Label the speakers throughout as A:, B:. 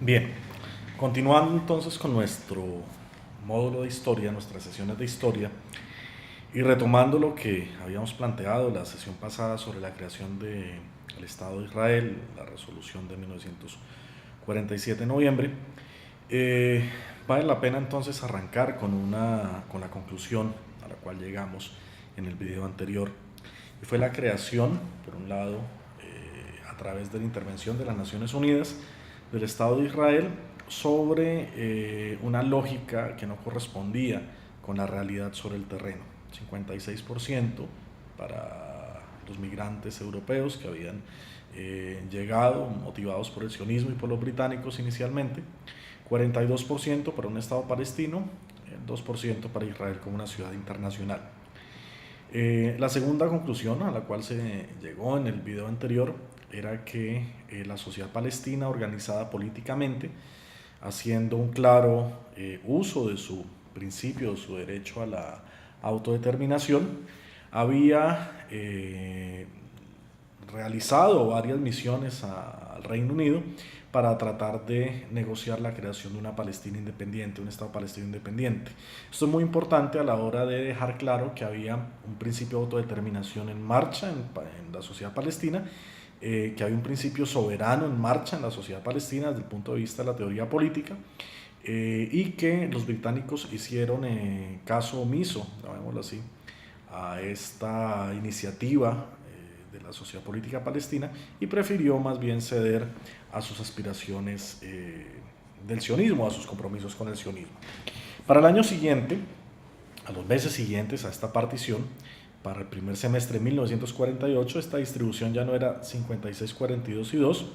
A: Bien, continuando entonces con nuestro módulo de historia, nuestras sesiones de historia, y retomando lo que habíamos planteado la sesión pasada sobre la creación del Estado de Israel, la resolución de 1947 de noviembre, eh, vale la pena entonces arrancar con la conclusión a la cual llegamos en el video anterior, y fue la creación, por un lado, a través de la intervención de las Naciones Unidas, del Estado de Israel sobre una lógica que no correspondía con la realidad sobre el terreno. 56% para los migrantes europeos que habían llegado motivados por el sionismo y por los británicos inicialmente, 42% para un Estado palestino, 2% para Israel como una ciudad internacional. La segunda conclusión a la cual se llegó en el video anterior era que la sociedad palestina organizada políticamente, haciendo un claro uso de su principio, de su derecho a la autodeterminación, había realizado varias misiones al Reino Unido para tratar de negociar la creación de una Palestina independiente, un Estado palestino independiente. Esto es muy importante a la hora de dejar claro que había un principio de autodeterminación en marcha en la sociedad palestina, que había un principio soberano en marcha en la sociedad palestina desde el punto de vista de la teoría política, y que los británicos hicieron caso omiso, llamémoslo así, a esta iniciativa de la sociedad política palestina y prefirió más bien ceder a sus aspiraciones del sionismo, a sus compromisos con el sionismo. Para el año siguiente, a los meses siguientes a esta partición, para el primer semestre de 1948, esta distribución ya no era 56-42 y 2,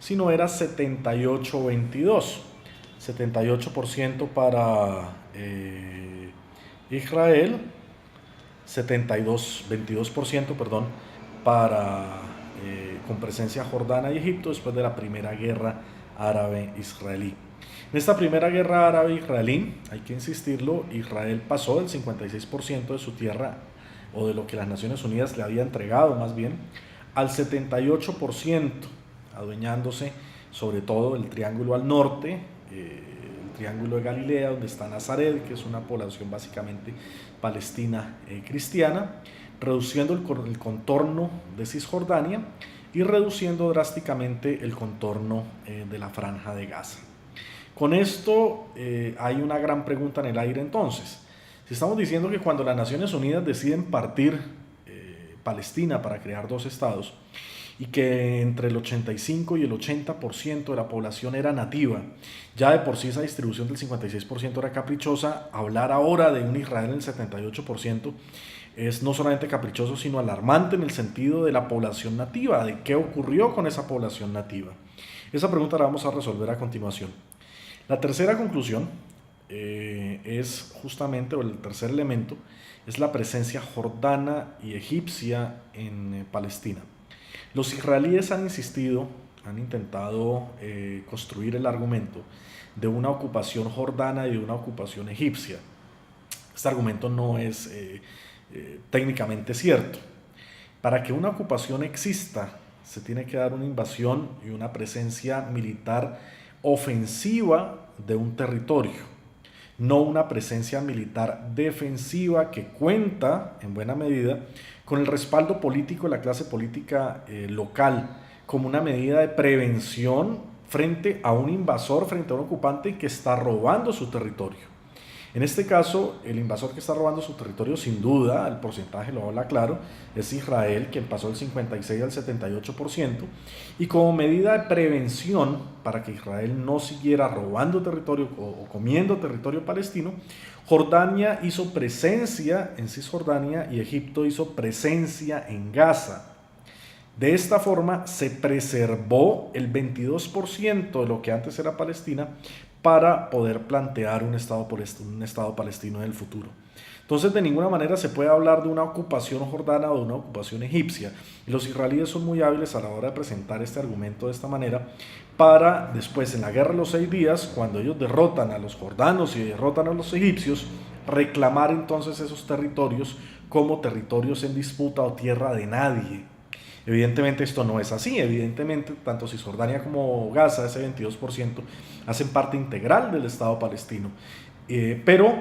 A: sino era 78-22. 78% para Israel, 22%, perdón, con presencia jordana y Egipto después de la primera guerra árabe-israelí. En esta primera guerra árabe-israelí, hay que insistirlo, Israel pasó del 56% de su tierra, o de lo que las Naciones Unidas le había entregado más bien, al 78%, adueñándose sobre todo del triángulo al norte, el triángulo de Galilea, donde está Nazaret, que es una población básicamente palestina cristiana, reduciendo el contorno de Cisjordania y reduciendo drásticamente el contorno de la Franja de Gaza. Con esto hay una gran pregunta en el aire entonces. Si estamos diciendo que cuando las Naciones Unidas deciden partir Palestina para crear dos estados, y que entre el 85 y el 80% de la población era nativa, ya de por sí esa distribución del 56% era caprichosa, hablar ahora de un Israel en el 78% es no solamente caprichoso, sino alarmante en el sentido de la población nativa, de qué ocurrió con esa población nativa. Esa pregunta la vamos a resolver a continuación. La tercera conclusión es justamente, o el tercer elemento, es la presencia jordana y egipcia en Palestina. Los israelíes han insistido, han intentado construir el argumento de una ocupación jordana y de una ocupación egipcia. Este argumento no es técnicamente cierto. Para que una ocupación exista, se tiene que dar una invasión y una presencia militar ofensiva de un territorio, no una presencia militar defensiva que cuenta, en buena medida, con el respaldo político de la clase política local, como una medida de prevención frente a un invasor, frente a un ocupante que está robando su territorio. En este caso, el invasor que está robando su territorio, sin duda, el porcentaje lo habla claro, es Israel, quien pasó del 56 al 78%, y como medida de prevención para que Israel no siguiera robando territorio o comiendo territorio palestino, Jordania hizo presencia en Cisjordania y Egipto hizo presencia en Gaza. De esta forma se preservó el 22% de lo que antes era Palestina para poder plantear un estado palestino en el futuro. Entonces, de ninguna manera se puede hablar de una ocupación jordana o de una ocupación egipcia. Y los israelíes son muy hábiles a la hora de presentar este argumento de esta manera para después, en la guerra de los 6 días, cuando ellos derrotan a los jordanos y derrotan a los egipcios, reclamar entonces esos territorios como territorios en disputa o tierra de nadie. Evidentemente esto no es así, evidentemente tanto Cisjordania como Gaza, ese 22%, hacen parte integral del Estado palestino. Pero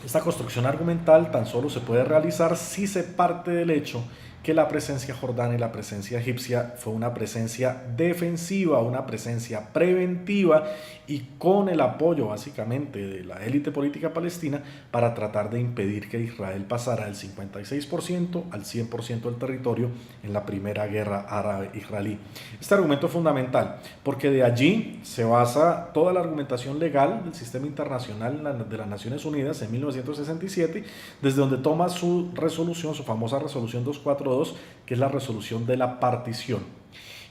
A: esta construcción argumental tan solo se puede realizar si se parte del hecho que la presencia jordana y la presencia egipcia fue una presencia defensiva, una presencia preventiva y con el apoyo básicamente de la élite política palestina para tratar de impedir que Israel pasara del 56% al 100% del territorio en la primera guerra árabe-israelí. Este argumento es fundamental porque de allí se basa toda la argumentación legal del sistema internacional de las Naciones Unidas en 1967, desde donde toma su resolución, su famosa resolución 242, que es la resolución de la partición.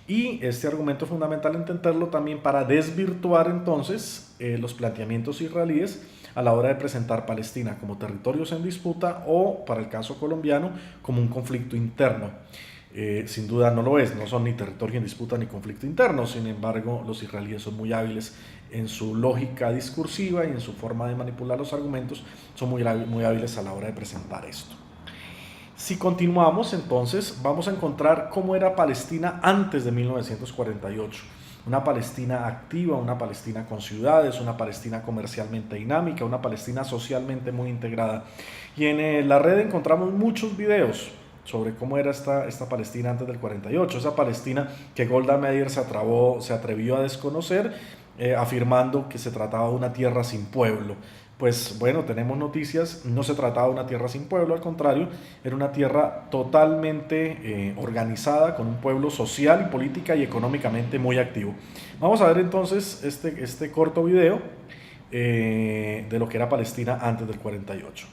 A: Y este argumento es fundamental entenderlo también para desvirtuar entonces los planteamientos israelíes a la hora de presentar Palestina como territorios en disputa o, para el caso colombiano, como un conflicto interno. Sin duda no lo es, no son ni territorio en disputa ni conflicto interno. Sin embargo, los israelíes son muy hábiles en su lógica discursiva y en su forma de manipular los argumentos, son muy hábiles a la hora de presentar esto. Si continuamos, entonces vamos a encontrar cómo era Palestina antes de 1948. Una Palestina activa, una Palestina con ciudades, una Palestina comercialmente dinámica, una Palestina socialmente muy integrada. Y en la red encontramos muchos videos sobre cómo era esta Palestina antes del 48, esa Palestina que Golda Meir se atrevió a desconocer, afirmando que se trataba de una tierra sin pueblo. Pues bueno, tenemos noticias, no se trataba de una tierra sin pueblo, al contrario, era una tierra totalmente organizada, con un pueblo social y política y económicamente muy activo. Vamos a ver entonces este corto video de lo que era Palestina antes del 48.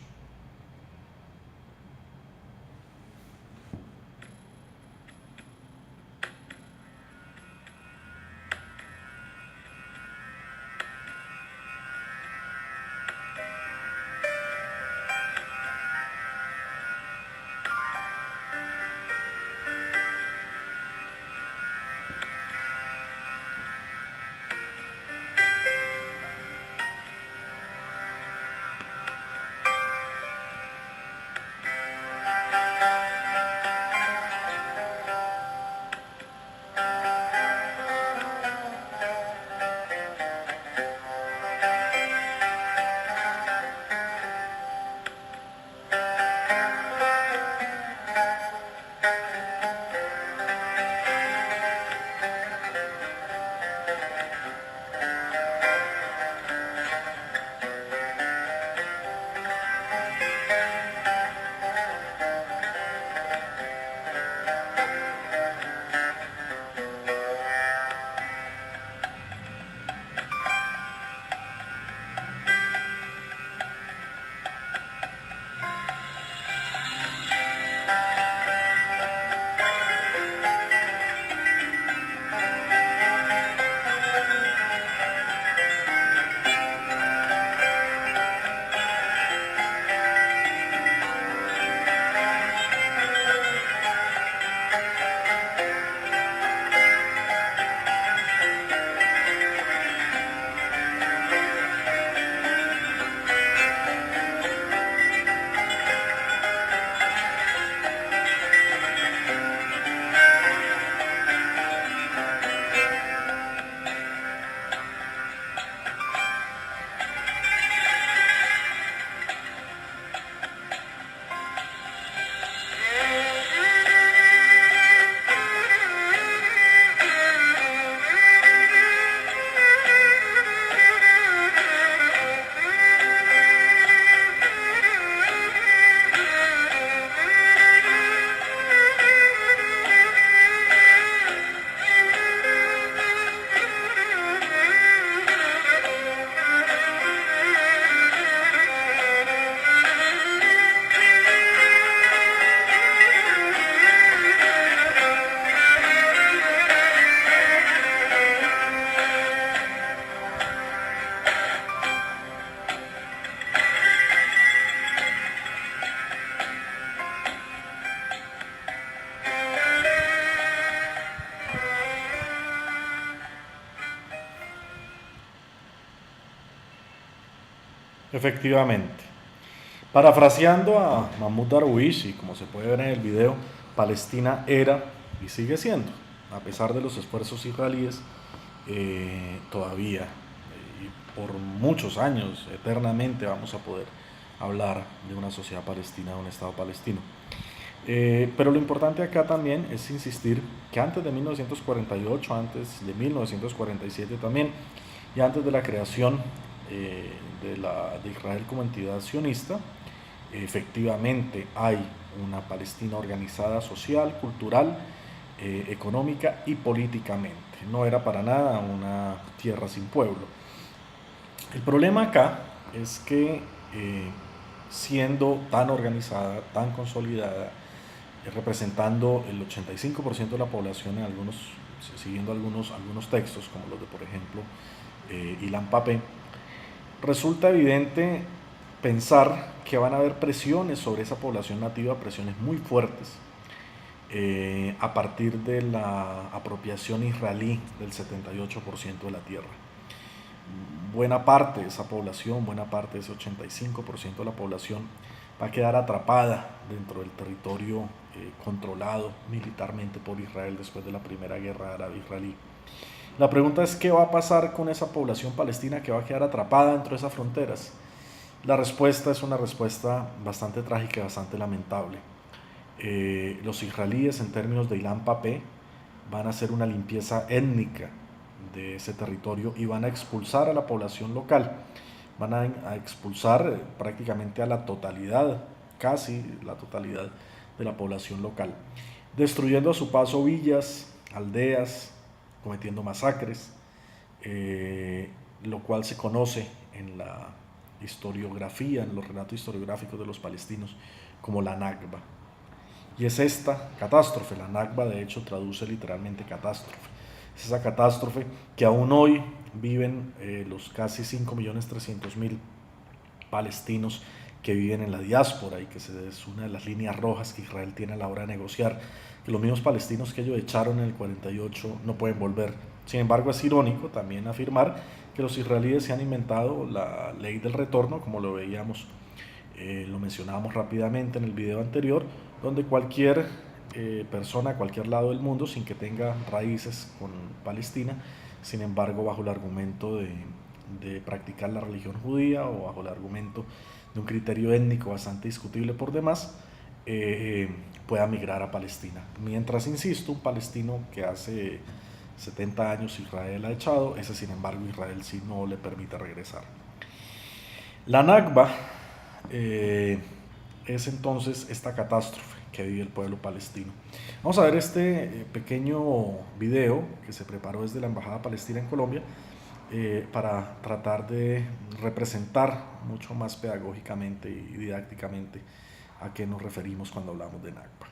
A: Efectivamente. Parafraseando a Mahmoud Darwish, y como se puede ver en el video, Palestina era y sigue siendo, a pesar de los esfuerzos israelíes, todavía y por muchos años, eternamente, vamos a poder hablar de una sociedad palestina, de un Estado palestino. Pero lo importante acá también es insistir que antes de 1948, antes de 1947 también, y antes de la creación de Israel como entidad sionista, efectivamente hay una Palestina organizada social, cultural, económica y políticamente. No era para nada una tierra sin pueblo. El problema acá es que siendo tan organizada, tan consolidada, representando el 85% de la población en algunos, siguiendo algunos textos, como los de, por ejemplo, Ilan Pappé, resulta evidente pensar que van a haber presiones sobre esa población nativa, presiones muy fuertes, a partir de la apropiación israelí del 78% de la tierra. Buena parte de esa población, buena parte de ese 85% de la población va a quedar atrapada dentro del territorio controlado militarmente por Israel después de la primera guerra árabe-israelí. La pregunta es: ¿qué va a pasar con esa población palestina que va a quedar atrapada dentro de esas fronteras? La respuesta es una respuesta bastante trágica y bastante lamentable. Los israelíes, en términos de Ilan Pappé, van a hacer una limpieza étnica de ese territorio y van a expulsar a la población local, van a expulsar prácticamente a la totalidad, casi la totalidad de la población local, destruyendo a su paso villas, aldeas, cometiendo masacres, lo cual se conoce en la historiografía, en los relatos historiográficos de los palestinos, como la Nakba. Y es esta catástrofe, la Nakba de hecho traduce literalmente catástrofe, es esa catástrofe que aún hoy viven los casi 5.300.000 palestinos que viven en la diáspora, y que es una de las líneas rojas que Israel tiene a la hora de negociar, que los mismos palestinos que ellos echaron en el 48 no pueden volver. Sin embargo, es irónico también afirmar que los israelíes se han inventado la ley del retorno, como lo veíamos, lo mencionábamos rápidamente en el video anterior, donde cualquier persona a cualquier lado del mundo, sin que tenga raíces con Palestina, sin embargo bajo el argumento de practicar la religión judía o bajo el argumento de un criterio étnico bastante discutible por demás, pueda migrar a Palestina. Mientras, insisto, un palestino que hace 70 años Israel ha echado, ese sin embargo Israel sí no le permite regresar. La Nakba es entonces esta catástrofe que vive el pueblo palestino. Vamos a ver este pequeño video que se preparó desde la Embajada Palestina en Colombia, para tratar de representar mucho más pedagógicamente y didácticamente a qué nos referimos cuando hablamos de Nakba.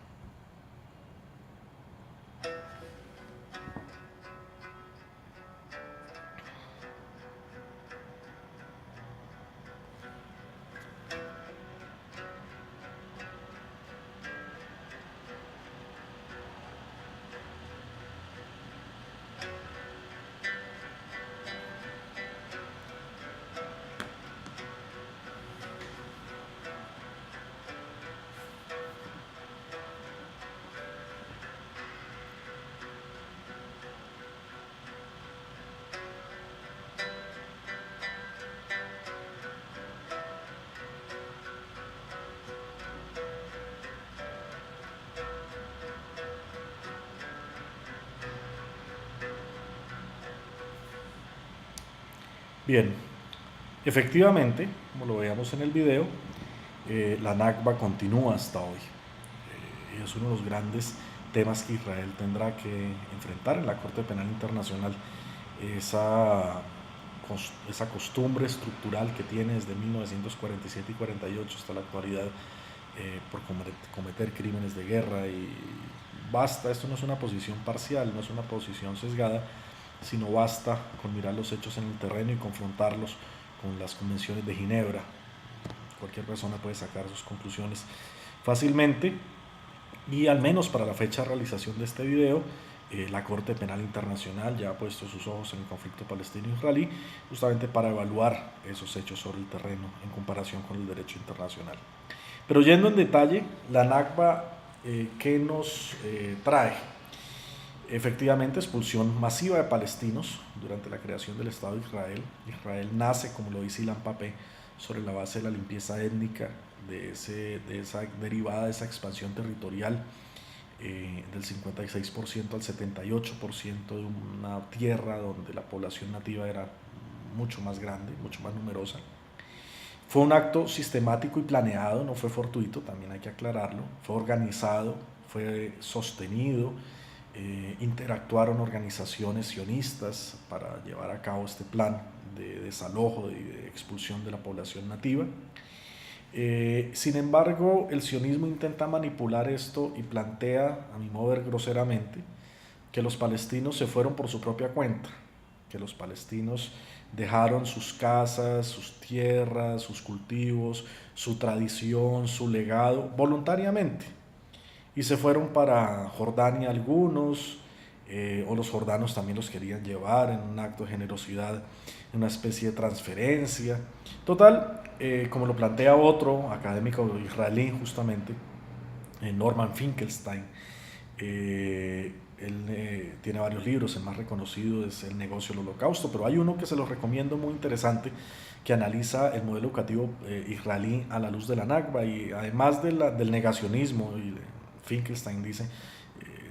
A: Bien, efectivamente, como lo veíamos en el video, la Nakba continúa hasta hoy. Es uno de los grandes temas que Israel tendrá que enfrentar en la Corte Penal Internacional, esa costumbre estructural que tiene desde 1947 y 48 hasta la actualidad, por cometer crímenes de guerra. Y basta, esto no es una posición parcial, no es una posición sesgada, sino basta con mirar los hechos en el terreno y confrontarlos con las convenciones de Ginebra. Cualquier persona puede sacar sus conclusiones fácilmente, y al menos para la fecha de realización de este video, la Corte Penal Internacional ya ha puesto sus ojos en el conflicto palestino-israelí, justamente para evaluar esos hechos sobre el terreno en comparación con el derecho internacional. Pero yendo en detalle, la Nakba, ¿qué nos trae? Efectivamente, expulsión masiva de palestinos durante la creación del Estado de Israel. Israel nace, como lo dice Ilan Pappé, sobre la base de la limpieza étnica, de esa derivada de esa expansión territorial del 56% al 78% de una tierra donde la población nativa era mucho más grande, mucho más numerosa. Fue un acto sistemático y planeado, no fue fortuito, también hay que aclararlo, fue organizado, fue sostenido, interactuaron organizaciones sionistas para llevar a cabo este plan de desalojo y de expulsión de la población nativa. Sin embargo, el sionismo intenta manipular esto y plantea, a mi modo de ver groseramente, que los palestinos se fueron por su propia cuenta, que los palestinos dejaron sus casas, sus tierras, sus cultivos, su tradición, su legado, voluntariamente, y se fueron para Jordania algunos, o los jordanos también los querían llevar en un acto de generosidad, en una especie de transferencia. Total, como lo plantea otro académico israelí justamente, Norman Finkelstein, él tiene varios libros, el más reconocido es El negocio del holocausto, pero hay uno que se los recomiendo muy interesante que analiza el modelo educativo israelí a la luz de la Nakba y además del negacionismo. Y Finkelstein dice,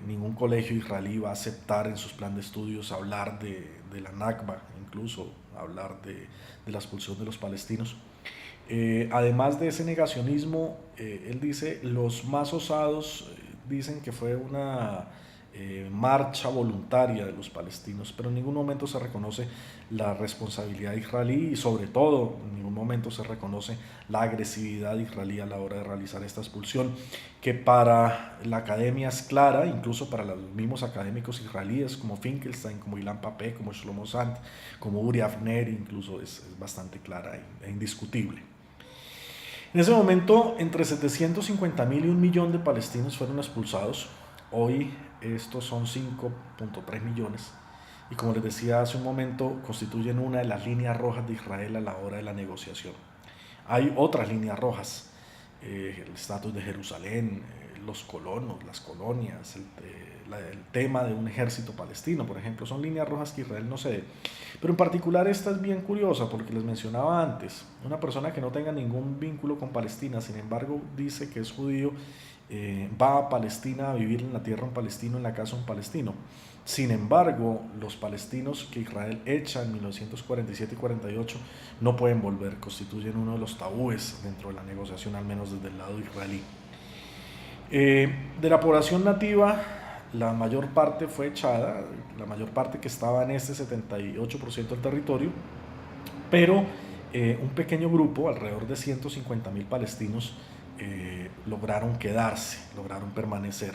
A: ningún colegio israelí va a aceptar en sus planes de estudios hablar de la Nakba, incluso hablar de la expulsión de los palestinos. Además de ese negacionismo, él dice, los más osados dicen que fue una marcha voluntaria de los palestinos, pero en ningún momento se reconoce la responsabilidad israelí y sobre todo en ningún momento se reconoce la agresividad israelí a la hora de realizar esta expulsión, que para la academia es clara, incluso para los mismos académicos israelíes como Finkelstein, como Ilan Pappé, como Shlomo Sant, como Uri Avner, incluso es bastante clara e indiscutible. En ese momento, entre 750.000 y 1.000.000 de palestinos fueron expulsados. Hoy estos son 5.3 millones y, como les decía hace un momento, constituyen una de las líneas rojas de Israel a la hora de la negociación. Hay otras líneas rojas, el estatus de Jerusalén, los colonos, las colonias, el tema de un ejército palestino, por ejemplo, son líneas rojas que Israel no cede. Pero en particular esta es bien curiosa porque les mencionaba antes, una persona que no tenga ningún vínculo con Palestina, sin embargo dice que es judío, va a Palestina a vivir en la tierra un palestino, en la casa un palestino. Sin embargo, los palestinos que Israel echa en 1947 y 48 no pueden volver, constituyen uno de los tabúes dentro de la negociación, al menos desde el lado israelí. De la población nativa, la mayor parte fue echada, la mayor parte que estaba en este 78% del territorio, pero un pequeño grupo, alrededor de 150.000 palestinos, lograron quedarse, lograron permanecer,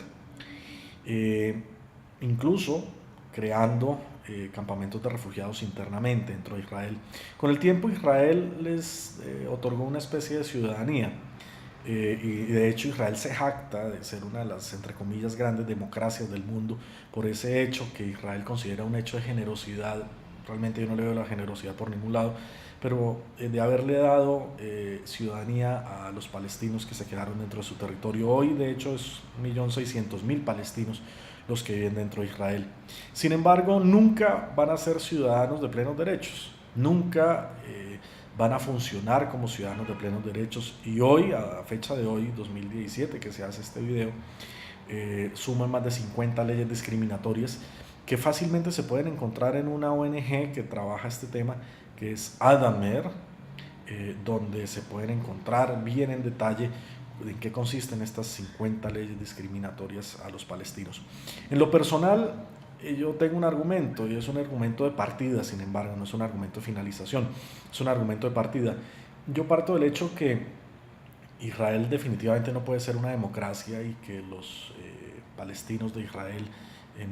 A: incluso creando campamentos de refugiados internamente dentro de Israel. Con el tiempo Israel les otorgó una especie de ciudadanía, y de hecho Israel se jacta de ser una de las, entre comillas, grandes democracias del mundo por ese hecho que Israel considera un hecho de generosidad. Realmente yo no le veo la generosidad por ningún lado, pero de haberle dado ciudadanía a los palestinos que se quedaron dentro de su territorio. Hoy de hecho es 1.600.000 palestinos los que viven dentro de Israel. Sin embargo, nunca van a ser ciudadanos de plenos derechos, nunca van a funcionar como ciudadanos de plenos derechos, y hoy, a fecha de hoy, 2017, que se hace este video, suman más de 50 leyes discriminatorias que fácilmente se pueden encontrar en una ONG que trabaja este tema, que es Adamer, donde se pueden encontrar bien en detalle en qué consisten estas 50 leyes discriminatorias a los palestinos. En lo personal, yo tengo un argumento, y es un argumento de partida, sin embargo, no es un argumento de finalización, es un argumento de partida. Yo parto del hecho que Israel definitivamente no puede ser una democracia y que los palestinos de Israel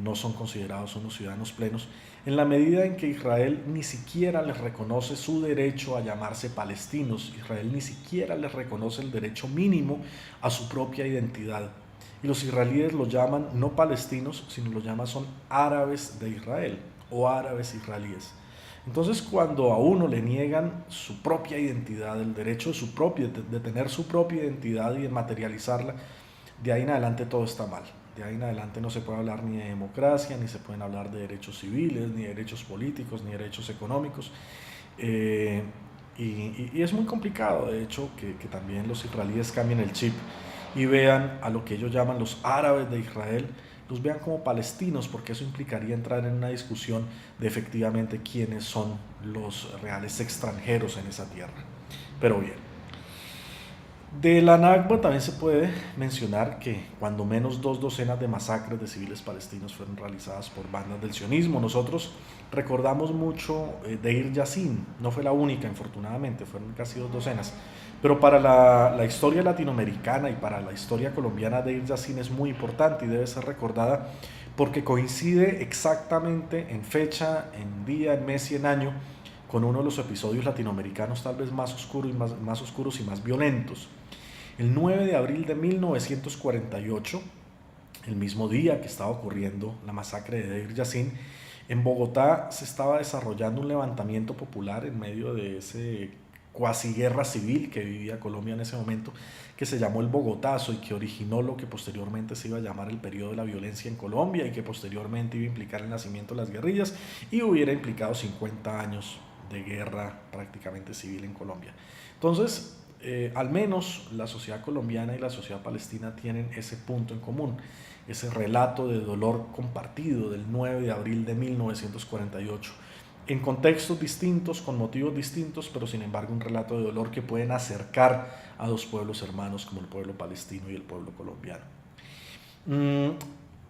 A: no son considerados unos ciudadanos plenos, en la medida en que Israel ni siquiera les reconoce su derecho a llamarse palestinos. Israel ni siquiera les reconoce el derecho mínimo a su propia identidad. Y los israelíes los llaman no palestinos, sino los llaman son árabes de Israel o árabes israelíes. Entonces, cuando a uno le niegan su propia identidad, el derecho de tener su propia identidad y de materializarla, de ahí en adelante todo está mal. de ahí en adelante no se puede hablar ni de democracia, ni se pueden hablar de derechos civiles, ni de derechos políticos, ni de derechos económicos. Eh, y es muy complicado, de hecho, que también los israelíes cambien el chip y vean a lo que ellos llaman los árabes de Israel, los vean como palestinos, porque eso implicaría entrar en una discusión de efectivamente quiénes son los reales extranjeros en esa tierra. Pero bien, de la Nakba también se puede mencionar que cuando menos 2 docenas de masacres de civiles palestinos fueron realizadas por bandas del sionismo. Nosotros recordamos mucho Deir Yassin, no fue la única, infortunadamente, fueron casi 2 docenas. Pero para la historia latinoamericana y para la historia colombiana, Deir Yassin es muy importante y debe ser recordada porque coincide exactamente en fecha, en día, en mes y en año con uno de los episodios latinoamericanos tal vez más oscuros y más violentos. El 9 de abril de 1948, el mismo día que estaba ocurriendo la masacre de Deir Yassin, en Bogotá se estaba desarrollando un levantamiento popular en medio de ese cuasi guerra civil que vivía Colombia en ese momento, que se llamó el Bogotazo y que originó lo que posteriormente se iba a llamar el periodo de la violencia en Colombia y que posteriormente iba a implicar el nacimiento de las guerrillas y hubiera implicado 50 años de guerra prácticamente civil en Colombia. Entonces, al menos la sociedad colombiana y la sociedad palestina tienen ese punto en común, ese relato de dolor compartido del 9 de abril de 1948, en contextos distintos, con motivos distintos, pero sin embargo un relato de dolor que pueden acercar a dos pueblos hermanos como el pueblo palestino y el pueblo colombiano.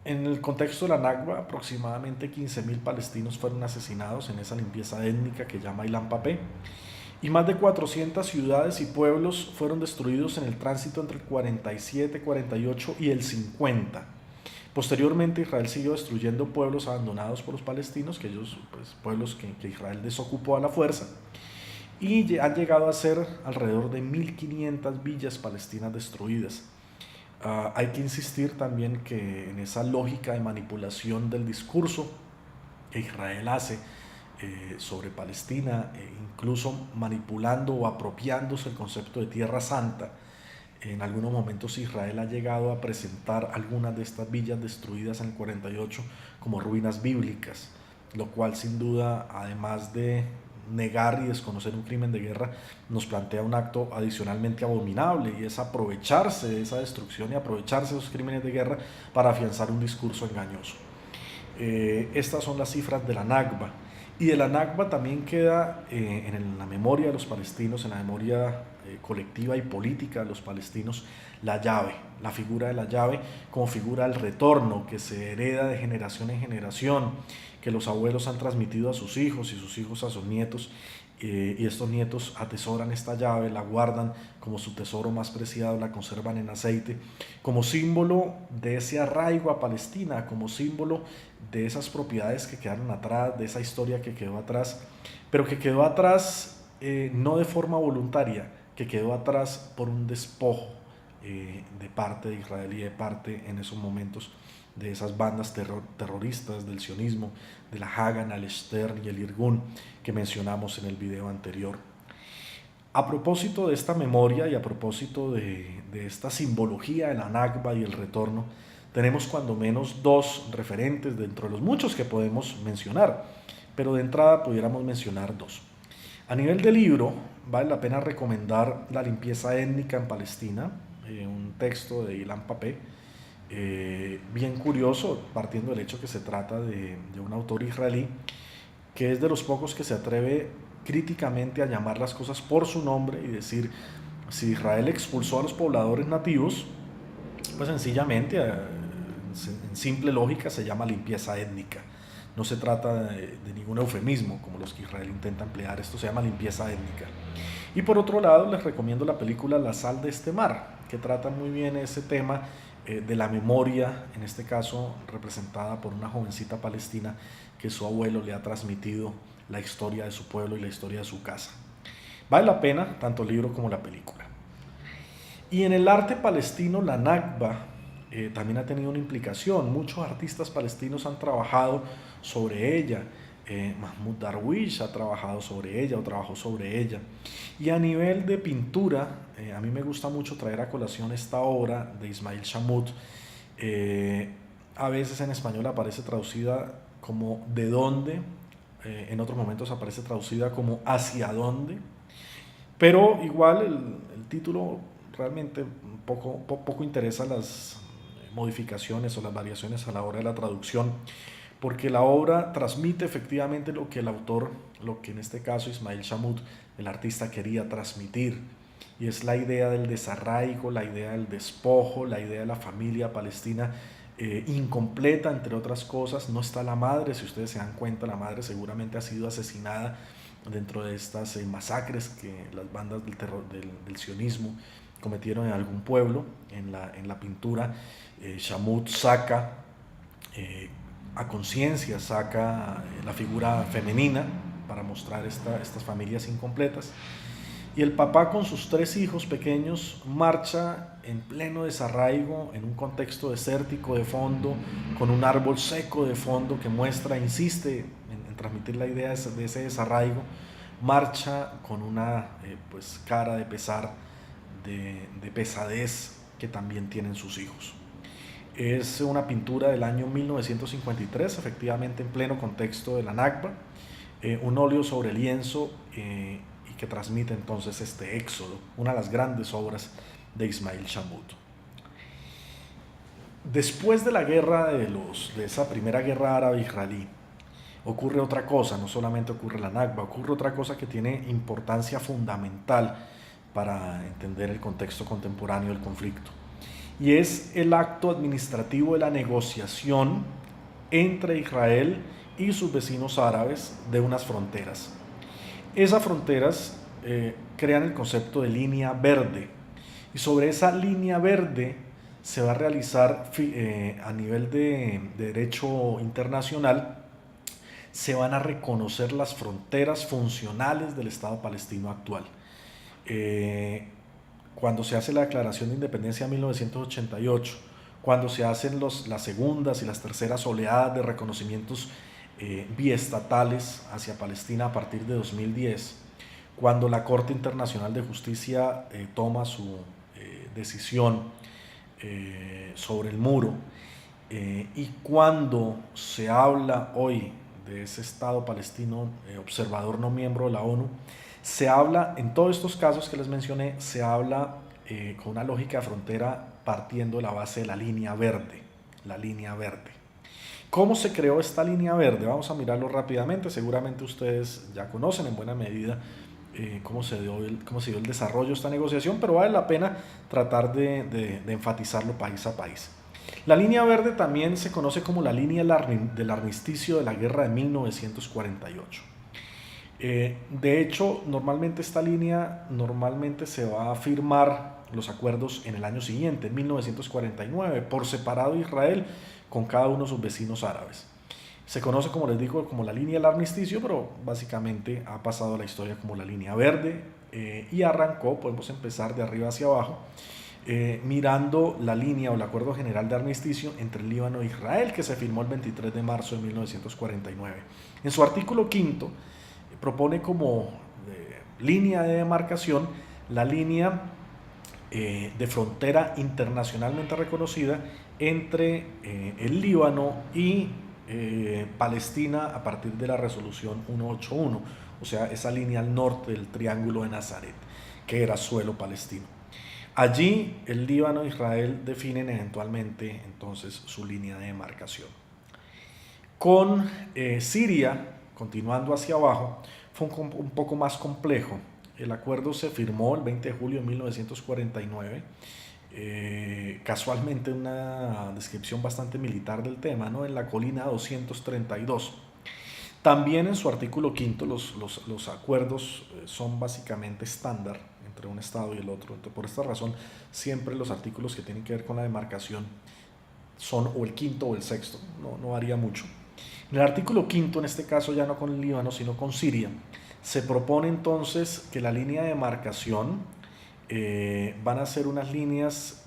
A: En el contexto de la Nakba, aproximadamente 15.000 palestinos fueron asesinados en esa limpieza étnica que llama Ilan Pappé, y más de 400 ciudades y pueblos fueron destruidos en el tránsito entre el 47, 48 y el 50. Posteriormente Israel siguió destruyendo pueblos abandonados por los palestinos, pueblos que Israel desocupó a la fuerza, y han llegado a ser alrededor de 1.500 villas palestinas destruidas. Hay que insistir también que en esa lógica de manipulación del discurso que Israel hace sobre Palestina, incluso manipulando o apropiándose el concepto de Tierra Santa, en algunos momentos Israel ha llegado a presentar algunas de estas villas destruidas en el 48 como ruinas bíblicas, lo cual sin duda, además de negar y desconocer un crimen de guerra, nos plantea un acto adicionalmente abominable, y es aprovecharse de esa destrucción y aprovecharse de esos crímenes de guerra para afianzar un discurso engañoso. Estas son las cifras de la Nakba. Y de la Nakba también queda en la memoria de los palestinos, en la memoria colectiva y política de los palestinos, la llave, la figura de la llave como figura del retorno que se hereda de generación en generación, que los abuelos han transmitido a sus hijos y sus hijos a sus nietos, y estos nietos atesoran esta llave, la guardan como su tesoro más preciado, la conservan en aceite, como símbolo de ese arraigo a Palestina, como símbolo de esas propiedades que quedaron atrás, de esa historia que quedó atrás, pero que quedó atrás no de forma voluntaria, que quedó atrás por un despojo de parte de Israel y de parte en esos momentos de esas bandas terroristas del sionismo, de la Hagan, al Stern y el Irgun que mencionamos en el video anterior. A propósito de esta memoria y a propósito de esta simbología de la Nakba y el retorno, tenemos cuando menos 2 referentes dentro de los muchos que podemos mencionar, pero de entrada pudiéramos mencionar 2. A nivel de libro, vale la pena recomendar La limpieza étnica en Palestina, un texto de Ilan Pappé, bien curioso, partiendo del hecho que se trata de un autor israelí que es de los pocos que se atreve críticamente a llamar las cosas por su nombre y decir, si Israel expulsó a los pobladores nativos, pues sencillamente, en simple lógica, se llama limpieza étnica. No se trata de ningún eufemismo como los que Israel intenta emplear, esto se llama limpieza étnica. Y por otro lado, les recomiendo la película La sal de este mar, que trata muy bien ese tema de la memoria, en este caso representada por una jovencita palestina que su abuelo le ha transmitido la historia de su pueblo y la historia de su casa. Vale la pena tanto el libro como la película. Y en el arte palestino, la Nakba también ha tenido una implicación. Muchos artistas palestinos han trabajado sobre ella. Mahmoud Darwish ha trabajado sobre ella o trabajó sobre ella. Y a nivel de pintura, a mí me gusta mucho traer a colación esta obra de Ismail Shammoud, Eh, a veces en español aparece traducida como de dónde, en otros momentos aparece traducida como hacia dónde, pero igual el título realmente poco interesa las modificaciones o las variaciones a la hora de la traducción, porque la obra transmite efectivamente lo que el autor, lo que en este caso Ismail Chamut, el artista, quería transmitir, y es la idea del desarraigo, la idea del despojo, la idea de la familia palestina incompleta, entre otras cosas. No está la madre, si ustedes se dan cuenta, la madre seguramente ha sido asesinada dentro de estas masacres que las bandas del terror del sionismo cometieron en algún pueblo. En la pintura, Chamut saca a conciencia, saca la figura femenina para mostrar estas familias incompletas. Y el papá con sus 3 hijos pequeños marcha en pleno desarraigo, en un contexto desértico de fondo, con un árbol seco de fondo que muestra, insiste en transmitir la idea de ese desarraigo. Marcha con una pues cara de pesar, de pesadez que también tienen sus hijos. Es una pintura del año 1953, efectivamente en pleno contexto de la Nakba, un óleo sobre lienzo y que transmite entonces este éxodo, una de las grandes obras de Ismail Chamut. Después de la guerra de esa primera guerra árabe-israelí, ocurre otra cosa, no solamente ocurre la Nakba, ocurre otra cosa que tiene importancia fundamental para entender el contexto contemporáneo del conflicto, y es el acto administrativo de la negociación entre Israel y sus vecinos árabes de unas fronteras. Esas fronteras crean el concepto de línea verde, y sobre esa línea verde se va a realizar a nivel de derecho internacional, se van a reconocer las fronteras funcionales del Estado palestino actual. Cuando se hace la Declaración de Independencia en 1988, cuando se hacen las segundas y las terceras oleadas de reconocimientos biestatales hacia Palestina a partir de 2010, cuando la Corte Internacional de Justicia toma su decisión sobre el muro, y cuando se habla hoy de ese Estado palestino observador no miembro de la ONU, se habla, en todos estos casos que les mencioné, se habla con una lógica de frontera partiendo de la base de la línea verde. La línea verde. ¿Cómo se creó esta línea verde? Vamos a mirarlo rápidamente. Seguramente ustedes ya conocen en buena medida cómo se dio el desarrollo de esta negociación, pero vale la pena tratar de enfatizarlo país a país. La línea verde también se conoce como la línea del armisticio de la guerra de 1948. De hecho, normalmente esta línea se va a firmar los acuerdos en el año siguiente, en 1949, por separado Israel con cada uno de sus vecinos árabes. Se conoce, como les digo, como la línea del armisticio, pero básicamente ha pasado a la historia como la línea verde, y arrancó, podemos empezar de arriba hacia abajo, mirando la línea o el acuerdo general de armisticio entre el Líbano e Israel, que se firmó el 23 de marzo de 1949. En su artículo 5 propone como línea de demarcación la línea de frontera internacionalmente reconocida entre el Líbano y Palestina a partir de la resolución 181, o sea, esa línea al norte del Triángulo de Nazaret, que era suelo palestino. Allí el Líbano e Israel definen eventualmente entonces su línea de demarcación. Con Siria, continuando hacia abajo, fue un poco más complejo. El acuerdo se firmó el 20 de julio de 1949, casualmente una descripción bastante militar del tema, ¿no? En la colina 232. También en su artículo 5 los acuerdos son básicamente estándar entre un estado y el otro. Entonces, por esta razón, siempre los artículos que tienen que ver con la demarcación son o el 5º o el 6º, no varía mucho. En el artículo 5, en este caso ya no con el Líbano, sino con Siria, se propone entonces que la línea de demarcación van a ser unas líneas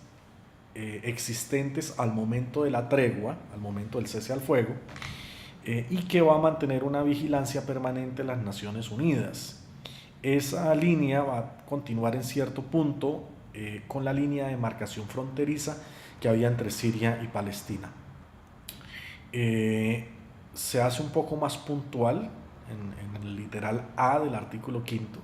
A: existentes al momento de la tregua, al momento del cese al fuego, y que va a mantener una vigilancia permanente en las Naciones Unidas. Esa línea va a continuar en cierto punto con la línea de demarcación fronteriza que había entre Siria y Palestina. Se hace un poco más puntual en el literal A del artículo quinto,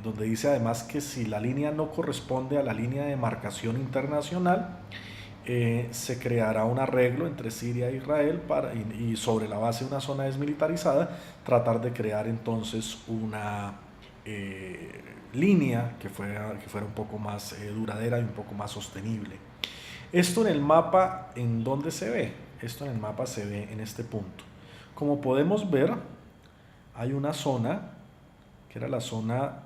A: donde dice además que si la línea no corresponde a la línea de demarcación internacional, se creará un arreglo entre Siria e Israel y sobre la base de una zona desmilitarizada tratar de crear entonces una línea que fuera un poco más duradera y un poco más sostenible. Esto en el mapa, ¿en dónde se ve? Esto en el mapa se ve en este punto. Como podemos ver, hay una zona que era la zona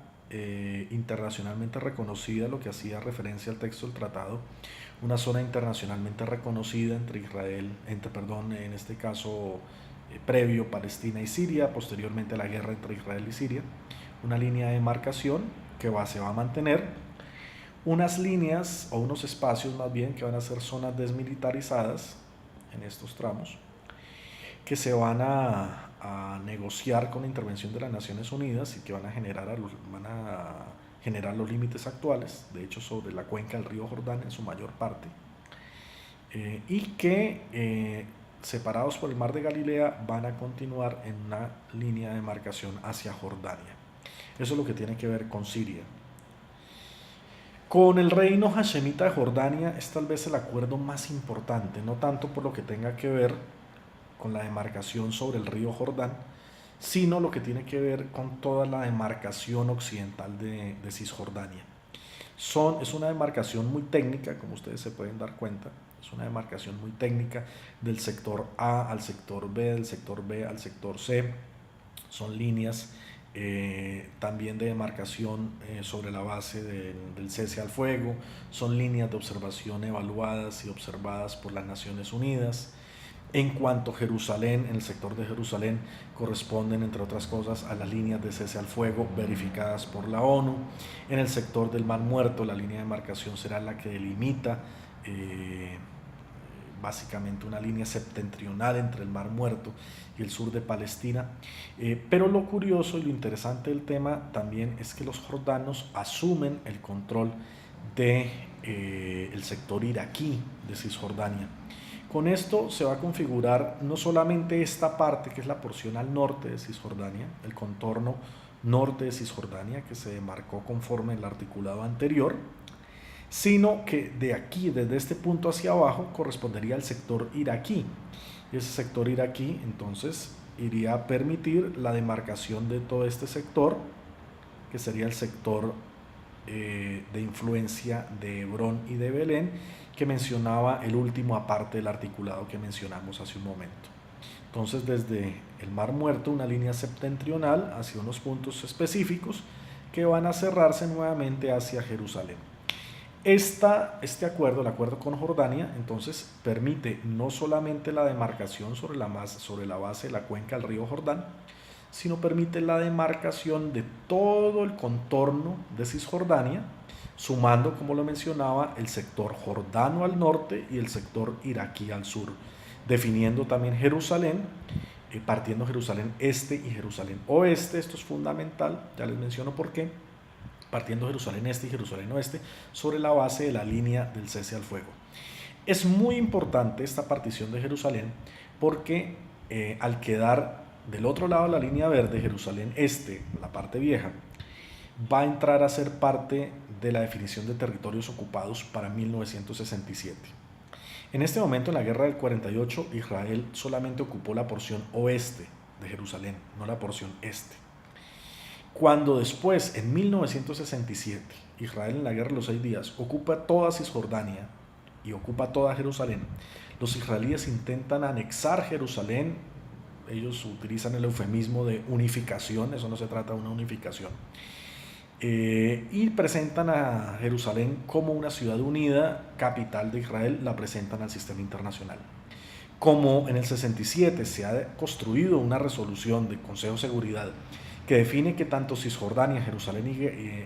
A: internacionalmente reconocida, lo que hacía referencia al texto del tratado, una zona internacionalmente reconocida entre Israel, en este caso previo Palestina y Siria, posteriormente a la guerra entre Israel y Siria, una línea de demarcación que se va a mantener, unas líneas o unos espacios más bien que van a ser zonas desmilitarizadas en estos tramos, que se van a negociar con la intervención de las Naciones Unidas y que van a generar los límites actuales, de hecho sobre la cuenca del río Jordán en su mayor parte, y que separados por el mar de Galilea van a continuar en una línea de demarcación hacia Jordania. Eso es lo que tiene que ver con Siria. Con el reino hashemita de Jordania es tal vez el acuerdo más importante, no tanto por lo que tenga que ver con la demarcación sobre el río Jordán, sino lo que tiene que ver con toda la demarcación occidental de Cisjordania. Es una demarcación muy técnica, como ustedes se pueden dar cuenta, es una demarcación muy técnica del sector A al sector B, del sector B al sector C, son líneas también de demarcación sobre la base del cese al fuego, son líneas de observación evaluadas y observadas por las Naciones Unidas. En cuanto a Jerusalén, en el sector de Jerusalén corresponden, entre otras cosas, a las líneas de cese al fuego verificadas por la ONU. En el sector del Mar Muerto, la línea de demarcación será la que delimita básicamente una línea septentrional entre el Mar Muerto y el sur de Palestina. Pero lo curioso y lo interesante del tema también es que los jordanos asumen el control del sector iraquí de Cisjordania. Con esto se va a configurar no solamente esta parte, que es la porción al norte de Cisjordania, el contorno norte de Cisjordania, que se demarcó conforme el articulado anterior, sino que de aquí, desde este punto hacia abajo, correspondería al sector iraquí. Y ese sector iraquí, entonces, iría a permitir la demarcación de todo este sector, que sería el sector de influencia de Hebrón y de Belén, que mencionaba el último aparte del articulado que mencionamos hace un momento. Entonces, desde el Mar Muerto, una línea septentrional hacia unos puntos específicos que van a cerrarse nuevamente hacia Jerusalén. Este acuerdo, el acuerdo con Jordania, entonces permite no solamente la demarcación sobre la base de la cuenca del río Jordán, sino permite la demarcación de todo el contorno de Cisjordania, sumando, como lo mencionaba, el sector jordano al norte y el sector iraquí al sur, definiendo también Jerusalén, partiendo Jerusalén este y Jerusalén oeste. Esto es fundamental, ya les menciono por qué, partiendo Jerusalén este y Jerusalén oeste, sobre la base de la línea del cese al fuego. Es muy importante esta partición de Jerusalén porque al quedar del otro lado de la línea verde, Jerusalén este, la parte vieja, va a entrar a ser parte de la definición de territorios ocupados para 1967. En este momento, en la guerra del 48, Israel solamente ocupó la porción oeste de Jerusalén, no la porción este. Cuando después, en 1967, Israel en la guerra de los 6 días ocupa toda Cisjordania y ocupa toda Jerusalén, los israelíes intentan anexar Jerusalén. Ellos utilizan el eufemismo de unificación, eso no se trata de una unificación, y presentan a Jerusalén como una ciudad unida, capital de Israel, la presentan al sistema internacional. Como en el 67 se ha construido una resolución del Consejo de Seguridad que define que tanto Cisjordania, Jerusalén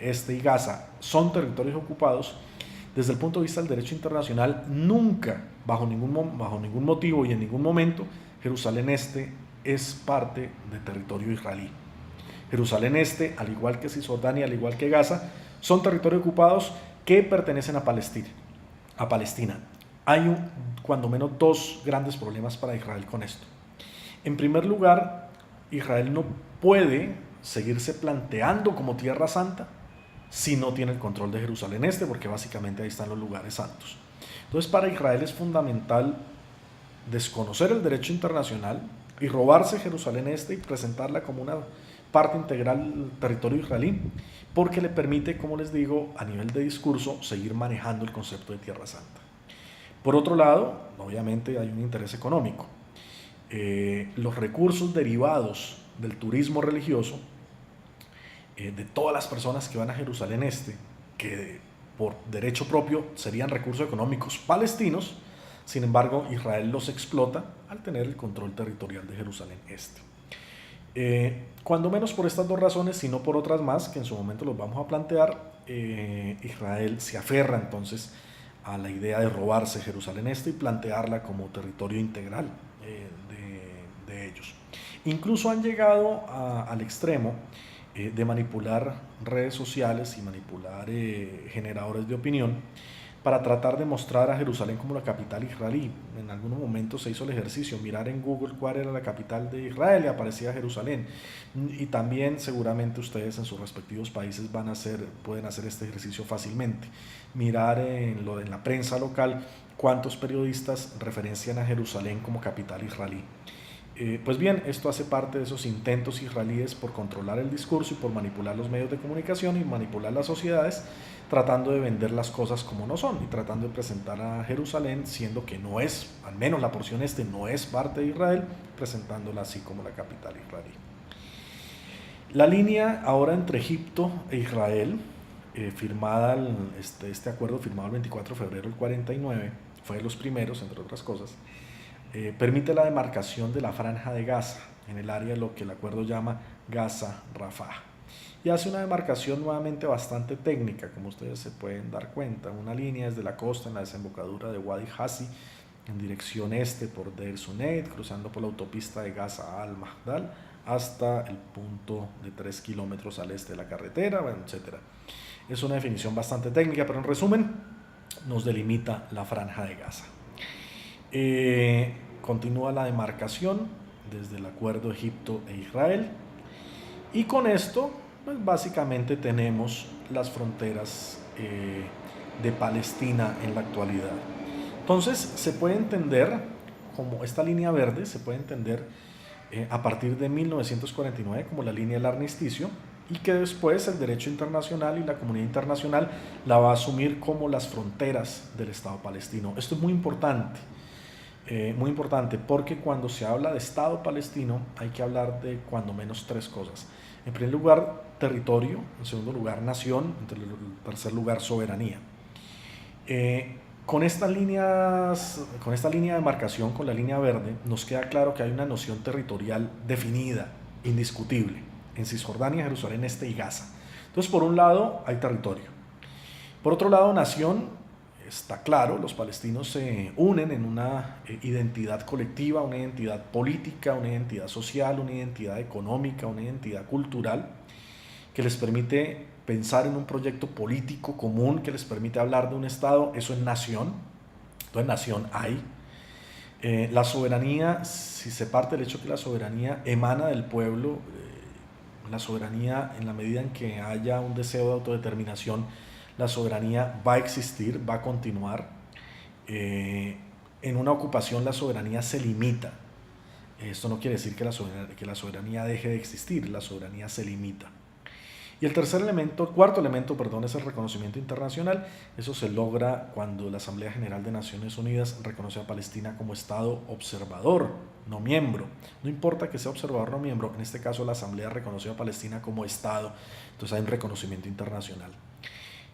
A: Este y Gaza son territorios ocupados, desde el punto de vista del derecho internacional, nunca, bajo ningún motivo y en ningún momento, Jerusalén Este es parte del territorio israelí. Jerusalén Este, al igual que Cisjordania, al igual que Gaza, son territorios ocupados que pertenecen a Palestina. a Palestina. Hay cuando menos dos grandes problemas para Israel con esto. En primer lugar, Israel no puede seguirse planteando como tierra santa si no tiene el control de Jerusalén Este, porque básicamente ahí están los lugares santos. Entonces, para Israel es fundamental desconocer el derecho internacional y robarse Jerusalén Este y presentarla como una parte integral del territorio israelí, porque le permite, como les digo, a nivel de discurso, seguir manejando el concepto de tierra santa. Por otro lado, obviamente hay un interés económico. Los recursos derivados del turismo religioso, de todas las personas que van a Jerusalén Este, que por derecho propio serían recursos económicos palestinos, sin embargo Israel los explota al tener el control territorial de Jerusalén Este. Cuando menos por estas dos razones, sino por otras más, que en su momento los vamos a plantear, Israel se aferra entonces a la idea de robarse Jerusalén Este y plantearla como territorio integral de ellos. Incluso han llegado al extremo de manipular redes sociales y manipular generadores de opinión para tratar de mostrar a Jerusalén como la capital israelí. En algunos momentos se hizo el ejercicio, mirar en Google cuál era la capital de Israel y aparecía Jerusalén. Y también seguramente ustedes en sus respectivos países pueden hacer este ejercicio fácilmente. Mirar en la prensa local cuántos periodistas referencian a Jerusalén como capital israelí. Pues bien, esto hace parte de esos intentos israelíes por controlar el discurso y por manipular los medios de comunicación y manipular las sociedades, tratando de vender las cosas como no son y tratando de presentar a Jerusalén siendo que no es, al menos la porción este no es parte de Israel, presentándola así como la capital israelí. La línea ahora entre Egipto e Israel, firmada este acuerdo firmado el 24 de febrero del 49, fue de los primeros, entre otras cosas, permite la demarcación de la franja de Gaza en el área de lo que el acuerdo llama Gaza-Rafah, y hace una demarcación nuevamente bastante técnica, como ustedes se pueden dar cuenta, una línea desde la costa en la desembocadura de Wadi Hassi en dirección este por Deir Sunneit, cruzando por la autopista de Gaza al Magdal hasta el punto de 3 kilómetros al este de la carretera, bueno, etc. Es una definición bastante técnica, pero en resumen nos delimita la franja de Gaza. Continúa la demarcación desde el acuerdo Egipto e Israel, y con esto pues básicamente tenemos las fronteras de Palestina en la actualidad. Entonces se puede entender como esta línea verde, se puede entender a partir de 1949 como la línea del armisticio, y que después el derecho internacional y la comunidad internacional la va a asumir como las fronteras del Estado palestino. Esto es muy importante porque cuando se habla de Estado palestino hay que hablar de cuando menos tres cosas. En primer lugar, territorio; en segundo lugar, nación; en tercer lugar, soberanía. Con esta línea de demarcación, con la línea verde, nos queda claro que hay una noción territorial definida, indiscutible, en Cisjordania, Jerusalén Este y Gaza. Entonces, por un lado, hay territorio. Por otro lado, nación. Está claro, los palestinos se unen en una identidad colectiva, una identidad política, una identidad social, una identidad económica, una identidad cultural, que les permite pensar en un proyecto político común, que les permite hablar de un Estado. Eso es nación. Entonces, nación hay. La soberanía, si se parte del hecho que la soberanía emana del pueblo, la soberanía, en la medida en que haya un deseo de autodeterminación, la soberanía va a existir, va a continuar. En una ocupación la soberanía se limita. Esto no quiere decir que la soberanía deje de existir, la soberanía se limita. Y el cuarto elemento, es el reconocimiento internacional. Eso se logra cuando la Asamblea General de Naciones Unidas reconoce a Palestina como Estado observador, no miembro. No importa que sea observador o no miembro, en este caso la Asamblea reconoció a Palestina como Estado, entonces hay un reconocimiento internacional.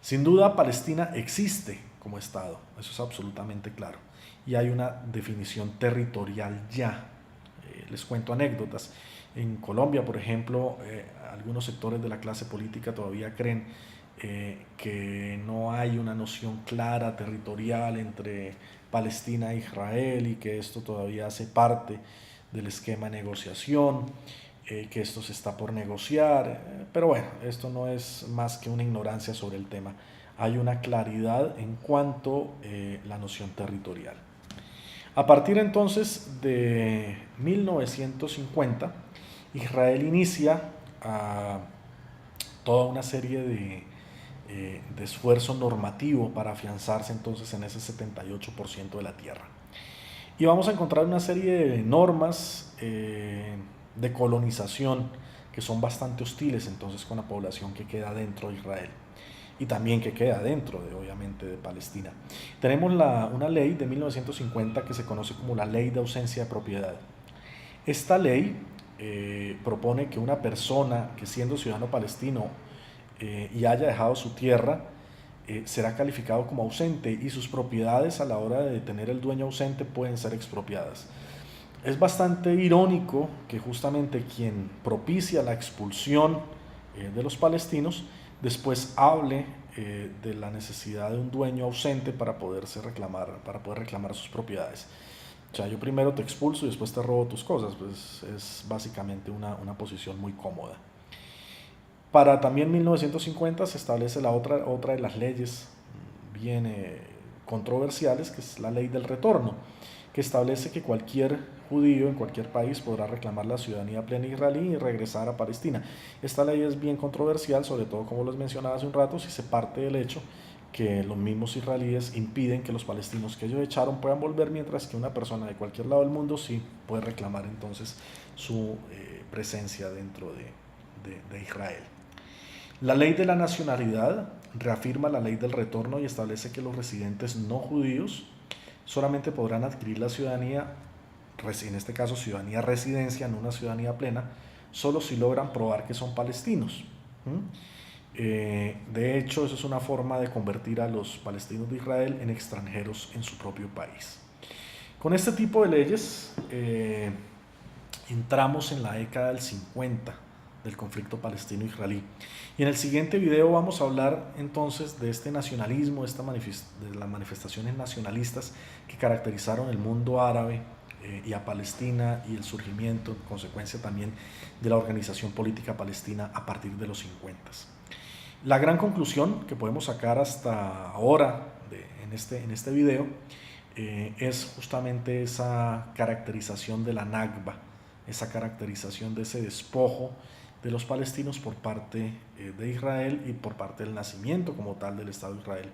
A: Sin duda, Palestina existe como Estado, eso es absolutamente claro, y hay una definición territorial ya. Les cuento anécdotas. En Colombia, por ejemplo, algunos sectores de la clase política todavía creen que no hay una noción clara territorial entre Palestina e Israel, y que esto todavía hace parte del esquema de negociación, que esto se está por negociar, pero bueno, esto no es más que una ignorancia sobre el tema. hay una claridad en cuanto a la noción territorial. A partir entonces de 1950, Israel inicia toda una serie de esfuerzo normativo para afianzarse entonces en ese 78% de la tierra. Y vamos a encontrar una serie de normas de colonización que son bastante hostiles entonces con la población que queda dentro de Israel y también que queda dentro de, obviamente, de Palestina. Tenemos una ley de 1950 que se conoce como la Ley de Ausencia de Propiedad. Esta ley propone que una persona que siendo ciudadano palestino y haya dejado su tierra será calificado como ausente y sus propiedades a la hora de tener el dueño ausente pueden ser expropiadas. Es bastante irónico que justamente quien propicia la expulsión de los palestinos después hable de la necesidad de un dueño ausente para poder reclamar sus propiedades. O sea, yo primero te expulso y después te robo tus cosas, pues es básicamente una posición muy cómoda. Para también 1950 se establece otra de las leyes bien controversiales, que es la ley del retorno, que establece que cualquier judío en cualquier país podrá reclamar la ciudadanía plena israelí y regresar a Palestina. Esta ley es bien controversial, sobre todo como les mencionaba hace un rato, si se parte del hecho que los mismos israelíes impiden que los palestinos que ellos echaron puedan volver, mientras que una persona de cualquier lado del mundo sí puede reclamar entonces su presencia dentro de Israel. La ley de la nacionalidad reafirma la ley del retorno y establece que los residentes no judíos solamente podrán adquirir la ciudadanía, en este caso ciudadanía residencia, no una ciudadanía plena, solo si logran probar que son palestinos. De hecho, eso es una forma de convertir a los palestinos de Israel en extranjeros en su propio país. Con este tipo de leyes entramos en la década del 50 del conflicto palestino-israelí. Y en el siguiente video vamos a hablar entonces de este nacionalismo, de las manifestaciones nacionalistas que caracterizaron el mundo árabe y a Palestina y el surgimiento, en consecuencia también, de la organización política palestina a partir de los 50. La gran conclusión que podemos sacar hasta ahora en este video es justamente esa caracterización de la Nakba, esa caracterización de ese despojo de los palestinos por parte de Israel y por parte del nacimiento como tal del Estado de Israel.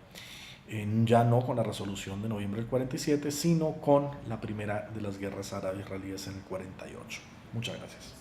A: Ya no con la resolución de noviembre del 47, sino con la primera de las guerras árabe-israelíes en el 48. Muchas gracias.